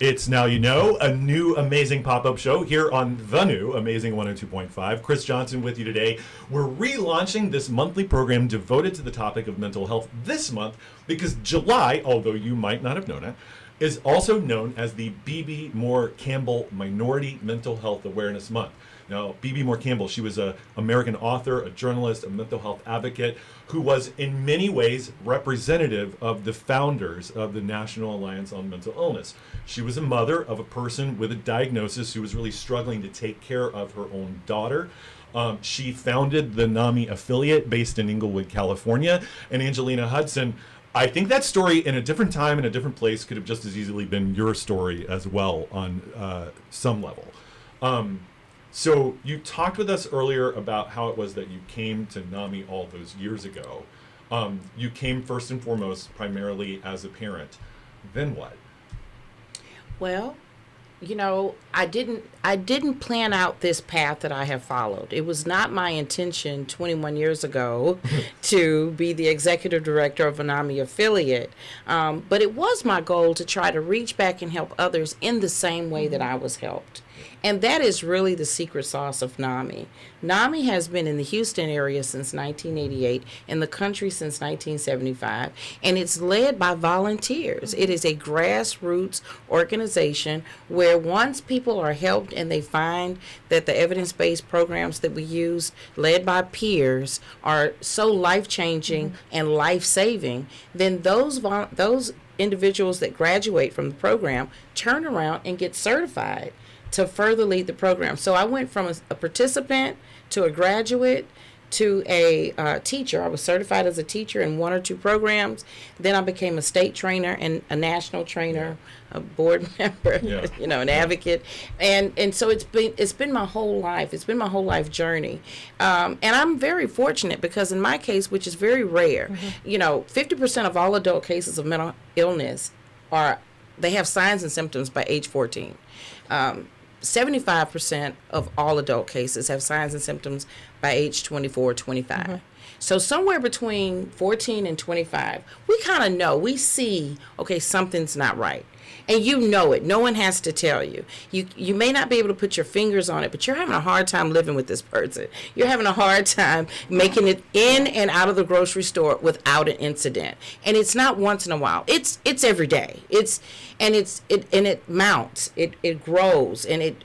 It's Now You Know, a new amazing pop-up show here on the new Amazing 102.5. Chris Johnson with you today. We're relaunching this monthly program devoted to the topic of mental health this month because July, although you might not have known it, is also known as the B.B. Moore Campbell Minority Mental Health Awareness Month. Now, B.B. Moore Campbell, she was an American author, a journalist, a mental health advocate who was in many ways representative of the founders of the National Alliance on Mental Illness. She was a mother of a person with a diagnosis who was really struggling to take care of her own daughter. She founded the NAMI affiliate based in Inglewood, California. And Angelina Hudson, I think that story in a different time, in a different place, could have just as easily been your story as well on some level. So you talked with us earlier about how it was that you came to NAMI all those years ago. You came first and foremost primarily as a parent. Then what? Well, you know, I didn't plan out this path that I have followed. It was not my intention 21 years ago to be the executive director of a NAMI affiliate, but it was my goal to try to reach back and help others in the same way that I was helped. And that is really the secret sauce of NAMI. NAMI has been in the Houston area since 1988, in the country since 1975, and it's led by volunteers. It is a grassroots organization where once people are helped and they find that the evidence-based programs that we use, led by peers, are so life-changing and life-saving, then those individuals that graduate from the program turn around and get certified to further lead the program. So I went from a participant to a graduate to a teacher. I was certified as a teacher in one or two programs. Then I became a state trainer and a national trainer, a board member, an advocate. And so it's been my whole life. It's been my whole life journey. And I'm very fortunate because in my case, which is very rare, 50% of all adult cases of mental illness they have signs and symptoms by age 14. 75% of all adult cases have signs and symptoms by age 24 or 25. So somewhere between 14 and 25, we kind of know, we see, okay, something's not right. And you know it. No one has to tell you. You may not be able to put your fingers on it, but you're having a hard time living with this person. You're having a hard time making it in and out of the grocery store without an incident. And it's not once in a while. It's every day. It mounts. It grows, and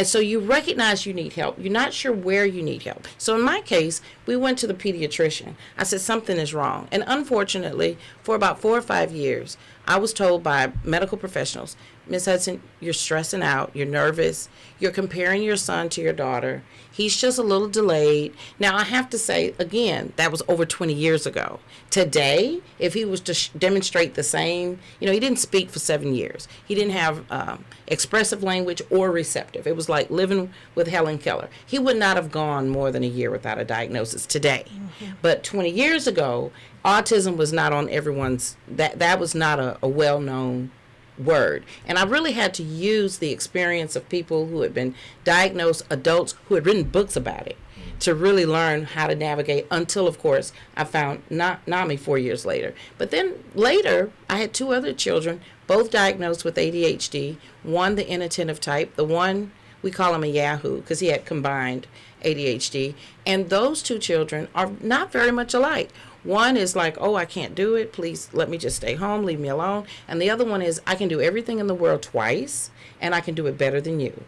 so you recognize you need help. You're not sure where you need help. So in my case, we went to the pediatrician. I said something is wrong, and unfortunately, for about 4 or 5 years, I was told by medical professionals, Ms. Hudson, you're stressing out, you're nervous, you're comparing your son to your daughter, he's just a little delayed. Now, I have to say, again, that was over 20 years ago. Today, if he was to demonstrate the same, he didn't speak for 7 years. He didn't have expressive language or receptive. It was like living with Helen Keller. He would not have gone more than a year without a diagnosis today. But 20 years ago, autism was not on everyone's, that was not a well-known word. And I really had to use the experience of people who had been diagnosed, adults who had written books about it, to really learn how to navigate until, of course, I found NAMI 4 years later. But then later, I had 2 other children, both diagnosed with ADHD, one the inattentive type, the one, we call him a Yahoo because he had combined ADHD. And those 2 children are not very much alike. One is like, oh, I can't do it. Please let me just stay home. Leave me alone. And the other one is, I can do everything in the world twice, and I can do it better than you.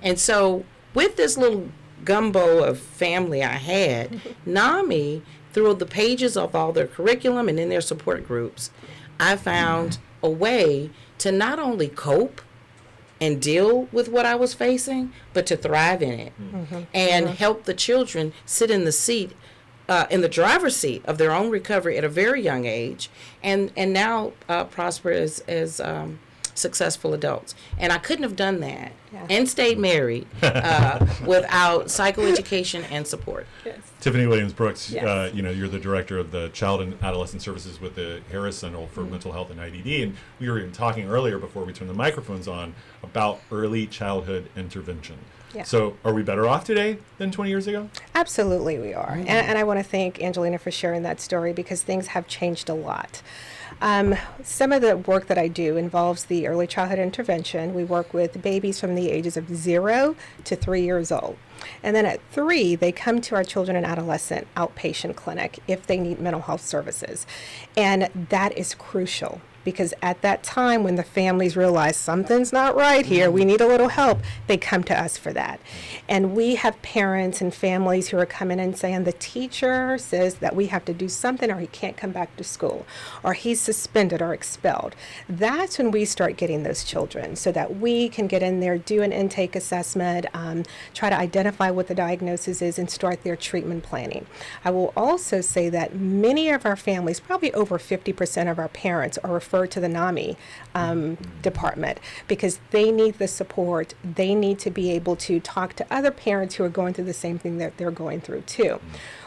And so with this little gumbo of family I had, NAMI, through the pages of all their curriculum and in their support groups, I found a way to not only cope and deal with what I was facing, but to thrive in it and help the children sit in the seat, in the driver's seat of their own recovery at a very young age, and now prosper as successful adults. And I couldn't have done that and stayed married without psychoeducation and support. Tiffany Williams-Brooks, you're the director of the Child and Adolescent Services with the Harris Center for Mental Health and IDD, and we were even talking earlier before we turned the microphones on about early childhood intervention. Yeah. So are we better off today than 20 years ago? Absolutely, we are. And I want to thank Angelina for sharing that story because things have changed a lot. Some of the work that I do involves the early childhood intervention. We work with babies from the ages of 0 to 3 years old. And then at 3, they come to our children and adolescent outpatient clinic if they need mental health services. And that is crucial because at that time when the families realize something's not right here, we need a little help, they come to us for that. And we have parents and families who are coming in saying the teacher says that we have to do something or he can't come back to school or he's suspended or expelled. That's when we start getting those children so that we can get in there, do an intake assessment, try to identify what the diagnosis is and start their treatment planning. I will also say that many of our families, probably over 50% of our parents, are referred to the NAMI department because they need the support. They need to be able to talk to other parents who are going through the same thing that they're going through too.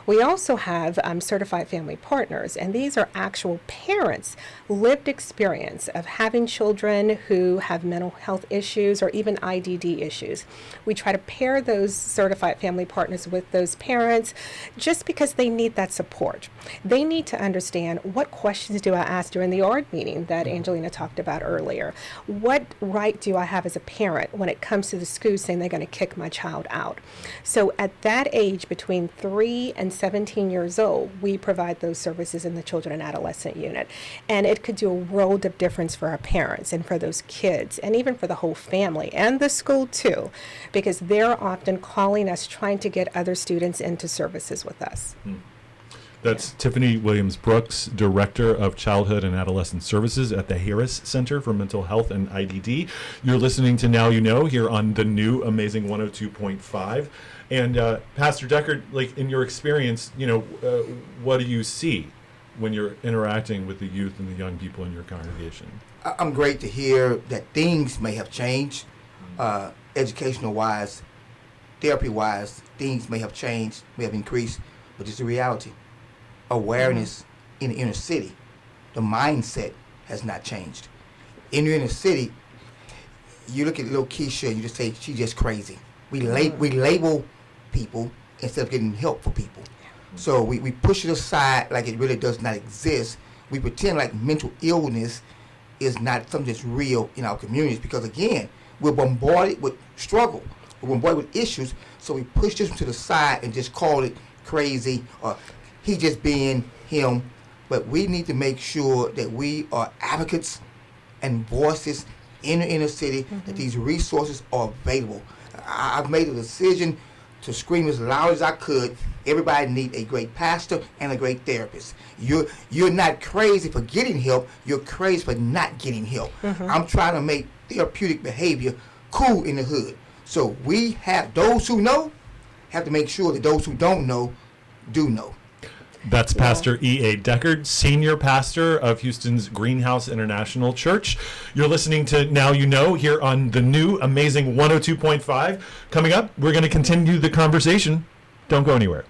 We also have certified family partners, and these are actual parents' lived experience of having children who have mental health issues or even IDD issues. We try to pair those certified family partners with those parents just because they need that support. They need to understand what questions do I ask during the ARD meeting that Angelina talked about earlier. What right do I have as a parent when it comes to the school saying they're going to kick my child out? So at that age, between 3 and 17 years old, we provide those services in the children and adolescent unit. And it could do a world of difference for our parents and for those kids and even for the whole family and the school too, because they're often calling us trying to get other students into services with us. That's Tiffany Williams-Brooks, Director of Childhood and Adolescent Services at the Harris Center for Mental Health and IDD. You're listening to Now You Know here on the new Amazing 102.5. And Pastor Deckard, like in your experience, what do you see when you're interacting with the youth and the young people in your congregation? I'm great to hear that things may have changed, educational-wise, therapy-wise, things may have changed, may have increased, but it's a reality. Awareness in the inner city, the mindset has not changed. In the inner city, you look at little Keisha and you just say, she's just crazy. We label people instead of getting help for people. So we push it aside like it really does not exist. We pretend like mental illness is not something that's real in our communities because, again, we're bombarded with struggle. We're bombarded with issues, so we push this to the side and just call it crazy or he just being him. But we need to make sure that we are advocates and voices in the inner city, that these resources are available. I've made a decision to scream as loud as I could. Everybody needs a great pastor and a great therapist. You're not crazy for getting help. You're crazy for not getting help. I'm trying to make therapeutic behavior cool in the hood. So we have those who know have to make sure that those who don't know do know. That's Pastor E.A. Deckard, Senior Pastor of Houston's Greenhouse International Church. You're listening to Now You Know here on the new Amazing 102.5. Coming up, we're going to continue the conversation. Don't go anywhere.